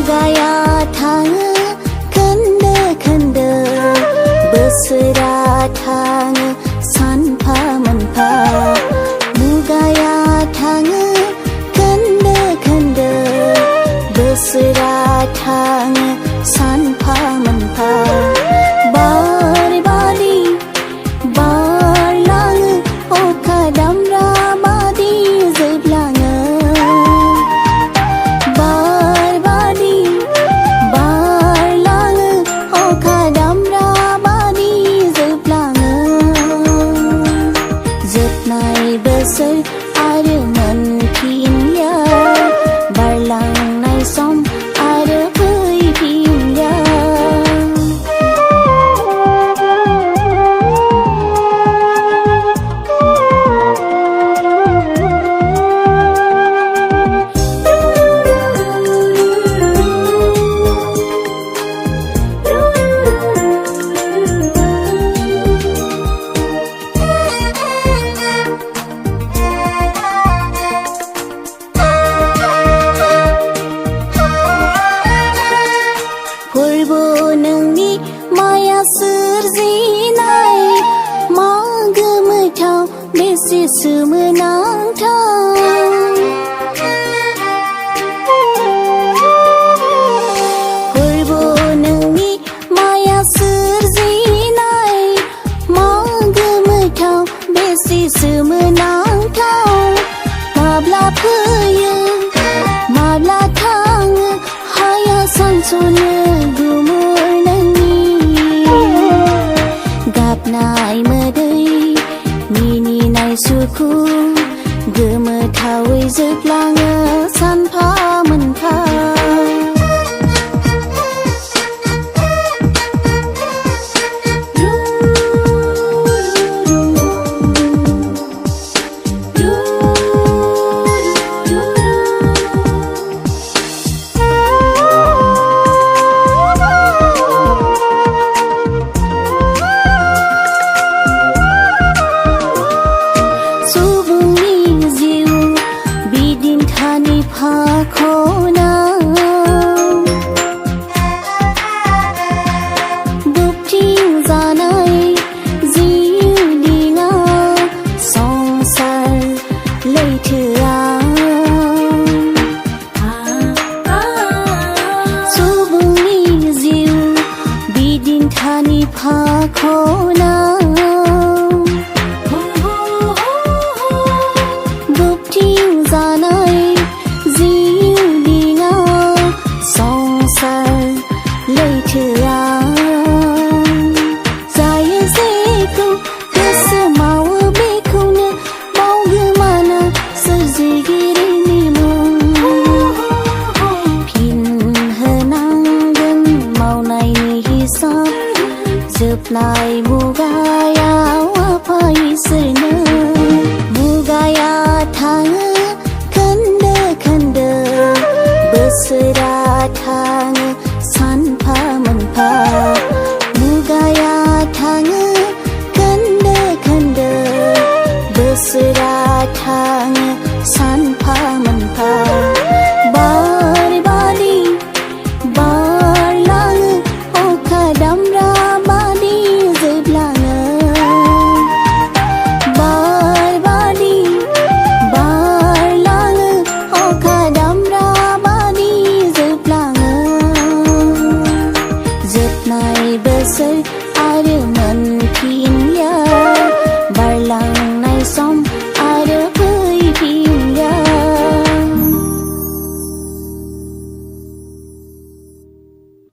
मुगाया थाङो खोन्दो खोन्दो बोसोरा थाङो सानफा मोनफा मुगाया थाङो खोन्दो खोन्दो बोसोरा थाङो सानफा मोनफा बार बारि बारलाङो अखा दामब्रा बादि जोबलाङो बार बारि बारलाङो अखा दामब्रा बादि जोबलाङो जोबनाय बोसोर आरो मोनफिनलिया बारलांनाय सम आरो फैफिनलिया फोरबो नोंनि माया सोरजिनाय मा गोमोथाव बेसे सोमोनांथाव फोरबो नोंनि माया सोरजिनाय मा गोमोथाव बेसे सोमोनांथाव माब्ला फैयो माब्ला थाङो हाया सानस'नो गाबनाय मोदै मिनिनाय सुखु गोमोथावै जोबलाङो सानफा मोनफा जोबनाय मुगायाव आफा इसोरनो मुगाया थाङो खोन्दो खोन्दो बोसोरा थाङो